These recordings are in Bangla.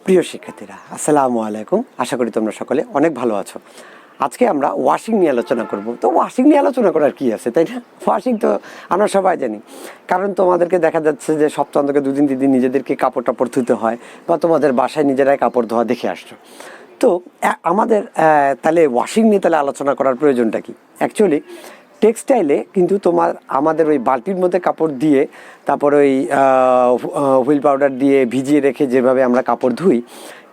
প্রিয় শিক্ষার্থীরা আসসালামু আলাইকুম। আশা করি তোমরা সকলে অনেক ভালো আছো। আজকে আমরা ওয়াশিং নিয়ে আলোচনা করব। তো ওয়াশিং নিয়ে আলোচনা করার কি আছে, তাই না? ওয়াশিং তো আমরা সবাই জানি, কারণ তোমাদেরকে দেখা যাচ্ছে যে সপ্তাহ অন্তকে দুদিন তিন নিজেদেরকে কাপড় টাপড় ধুতে হয়, বা তোমাদের বাসায় নিজেরাই কাপড় ধোয়া দেখে আসছো। তো আমাদের তাহলে ওয়াশিং নিয়ে তাহলে আলোচনা করার প্রয়োজনটা কি? অ্যাকচুয়ালি টেক্সটাইলে কিন্তু আমাদের ওই বালতির মধ্যে কাপড় দিয়ে তারপর ওই হুইল পাউডার দিয়ে ভিজিয়ে রেখে যেভাবে আমরা কাপড় ধুই,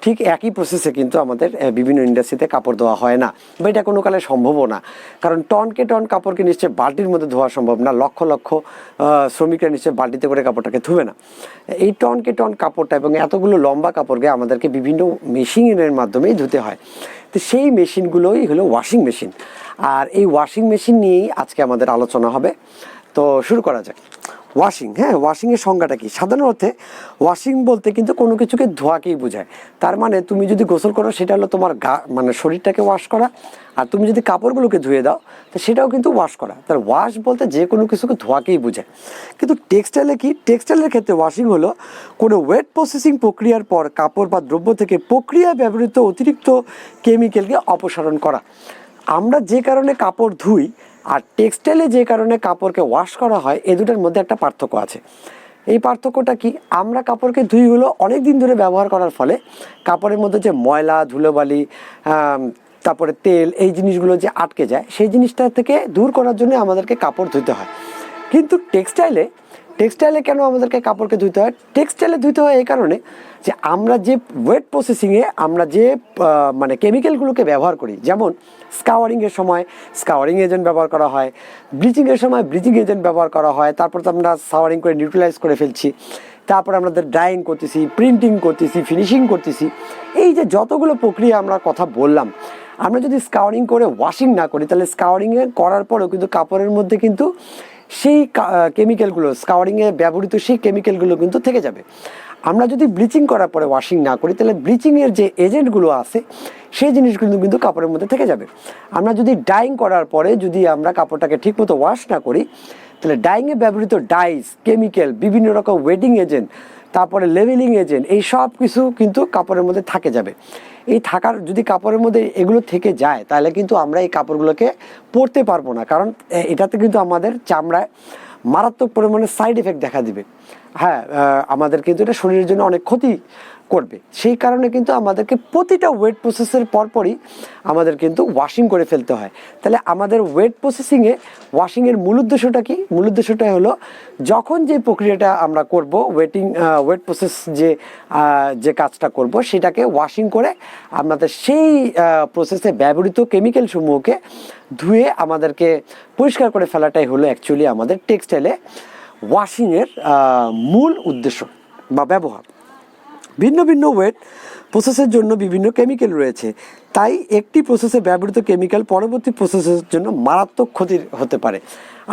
ঠিক একই প্রসেসে কিন্তু আমাদের বিভিন্ন ইন্ডাস্ট্রিতে কাপড় ধোয়া হয় না, বা এটা কোনো কালে সম্ভবও না। কারণ টনকে টন কাপড়কে নিশ্চয়ই বালতির মধ্যে ধোয়া সম্ভব না, লক্ষ লক্ষ শ্রমিকরা নিশ্চয়ই বালতিতে করে কাপড়টাকে ধুবে না। এই টনকে টন কাপড়টা এবং এতগুলো লম্বা কাপড়কে আমাদেরকে বিভিন্ন মেশিনের মাধ্যমেই ধুতে হয়। তো সেই মেশিনগুলোই হলো ওয়াশিং মেশিন। আর এই ওয়াশিং মেশিন নিয়েই আজকে আমাদের আলোচনা হবে। তো শুরু করা যাক। ওয়াশিং, হ্যাঁ, ওয়াশিংয়ের সংজ্ঞাটা কি? সাধারণ অর্থে ওয়াশিং বলতে কিন্তু কোনো কিছুকে ধোয়াকেই বোঝায়। তার মানে তুমি যদি গোসল করো সেটা হলো তোমার মানে শরীরটাকে ওয়াশ করা, আর তুমি যদি কাপড়গুলোকে ধুয়ে দাও তো সেটাও কিন্তু ওয়াশ করা। তার ওয়াশ বলতে যে কোনো কিছুকে ধোয়াকেই বোঝায়। কিন্তু টেক্সটাইলে কি? টেক্সটাইলের ক্ষেত্রে ওয়াশিং হলো কোনো ওয়েট প্রসেসিং প্রক্রিয়ার পর কাপড় বা দ্রব্য থেকে প্রক্রিয়া ব্যবহৃত অতিরিক্ত কেমিক্যালকে অপসারণ করা। আমরা যে কারণে কাপড় ধুই আর টেক্সটাইলে যে কারণে কাপড়কে ওয়াশ করা হয়, এ দুটার মধ্যে একটা পার্থক্য আছে। এই পার্থক্যটা কি? আমরা কাপড়কে ধুই হলো অনেক দিন ধরে ব্যবহার করার ফলে কাপড়ের মধ্যে যে ময়লা ধুলোবালি তারপরে তেল এই জিনিসগুলো যে আটকে যায়, সেই জিনিসটা থেকে দূর করার জন্য আমাদেরকে কাপড় ধুতে হয়। কিন্তু টেক্সটাইলে কেন আমাদেরকে কাপড়কে ধুতে হয়? টেক্সটাইলে ধুতে হয় এই কারণে যে আমরা যে ওয়েট প্রসেসিংয়ে আমরা যে মানে কেমিক্যালগুলোকে ব্যবহার করি, যেমন স্কাওয়ারিংয়ের সময় স্কাওয়ারিং এজেন্ট ব্যবহার করা হয়, ব্লিচিংয়ের সময় ব্লিচিং এজেন্ট ব্যবহার করা হয়, তারপর তো আমরা সাওয়ারিং করে নিউট্রালাইজ করে ফেলছি, তারপর আমাদের ডাইং করতেছি, প্রিন্টিং করতেছি, ফিনিশিং করতেছি। এই যে যতগুলো প্রক্রিয়া আমরা কথা বললাম, আমরা যদি স্কাওয়ারিং করে ওয়াশিং না করি তাহলে স্কাওয়ারিংয়ে করার পরেও কিন্তু কাপড়ের মধ্যে কিন্তু সেই কেমিক্যালগুলো, স্কাওয়ারিংয়ে ব্যবহৃত সেই কেমিক্যালগুলো কিন্তু থেকে যাবে। আমরা যদি ব্লিচিং করার পরে ওয়াশিং না করি তাহলে ব্লিচিংয়ের যে এজেন্টগুলো আছে সেই জিনিসগুলো কিন্তু কাপড়ের মধ্যে থেকে যাবে। আমরা যদি ডাইং করার পরে যদি আমরা কাপড়টাকে ঠিকমতো ওয়াশ না করি তাহলে ডাইংয়ে ব্যবহৃত ডাইস, কেমিক্যাল, বিভিন্ন রকম ওয়েডিং এজেন্ট, তারপরে লেভেলিং এজেন্ট, এই সব কিছু কিন্তু কাপড়ের মধ্যে থাকে যাবে। এই থাকার যদি কাপড়ের মধ্যে এগুলো থেকে যায় তাহলে কিন্তু আমরা এই কাপড়গুলোকে পরতে পারবো না, কারণ এটাতে কিন্তু আমাদের চামড়ায় মারাত্মক পরিমাণে সাইড এফেক্ট দেখা দিবে। হ্যাঁ, আমাদের কিন্তু এটা শরীরের জন্য অনেক ক্ষতি করবে। সেই কারণে কিন্তু আমাদেরকে প্রতিটা ওয়েট প্রসেসের পরপরই আমাদের কিন্তু ওয়াশিং করে ফেলতে হয়। তাহলে আমাদের ওয়েট প্রসেসিংয়ে ওয়াশিংয়ের মূল উদ্দেশ্যটা কি? মূল উদ্দেশ্যটা হলো যখন যে প্রক্রিয়াটা আমরা করব, ওয়েট প্রসেস যে কাজটা করব সেটাকে ওয়াশিং করে আমাদের সেই প্রসেসে ব্যবহৃত কেমিক্যাল সমূহকে ধুয়ে আমাদেরকে পরিষ্কার করে ফেলাটাই হলো অ্যাকচুয়ালি আমাদের টেক্সটাইলে ওয়াশিংয়ের মূল উদ্দেশ্য বা ব্যবহার। ভিন্ন ভিন্ন ওয়েট প্রসেসের জন্য বিভিন্ন কেমিক্যাল রয়েছে, তাই একটি প্রসেসে ব্যবহৃত কেমিক্যাল পরবর্তী প্রসেসের জন্য মারাত্মক ক্ষতির হতে পারে।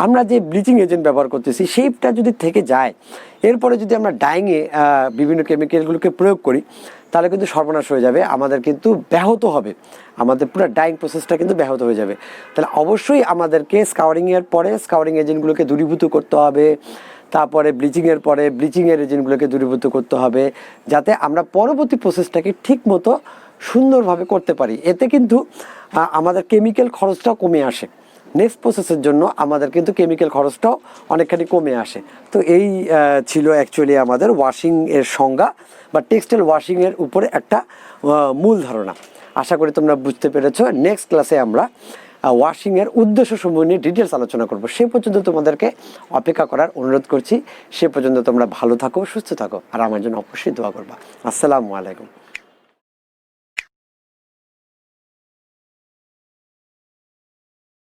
আমরা যে ব্লিচিং এজেন্ট ব্যবহার করতেছি সেইটা যদি থেকে যায়, এরপরে যদি আমরা ডাইংয়ে বিভিন্ন কেমিক্যালগুলোকে প্রয়োগ করি তাহলে কিন্তু সর্বনাশ হয়ে যাবে, আমাদের কিন্তু ব্যাহত হবে, আমাদের পুরো ডাইং প্রসেসটা কিন্তু ব্যাহত হয়ে যাবে। তাহলে অবশ্যই আমাদেরকে স্কাওয়ারিংয়ের পরে স্কাওয়ারিং এজেন্টগুলোকে দূরীভূত করতে হবে, তারপরে ব্লিচিংয়ের পরে ব্লিচিংয়ের এজেন্টগুলোকে দূরীভূত করতে হবে, যাতে আমরা পরবর্তী প্রসেসটাকে ঠিক মতো সুন্দরভাবে করতে পারি। এতে কিন্তু আমাদের কেমিক্যাল খরচটাও কমে আসে। নেক্সট প্রসেসের জন্য আমাদের কিন্তু কেমিক্যাল খরচটাও অনেকখানি কমে আসে। তো এই ছিল অ্যাকচুয়ালি আমাদের ওয়াশিংয়ের সংজ্ঞা বা টেক্সটাইল ওয়াশিংয়ের উপরে একটা মূল ধারণা। আশা করি তোমরা বুঝতে পেরেছো। নেক্সট ক্লাসে আমরা ওয়াশিংয়ের উদ্দেশ্যসমূহ নিয়ে ডিটেলস আলোচনা করব। সে পর্যন্ত তোমাদেরকে অপেক্ষা করার অনুরোধ করছি। সে পর্যন্ত তোমরা ভালো থাকো, সুস্থ থাকো, আর আমার জন্য অবশ্যই দোয়া করবা। আসসালামু আলাইকুম।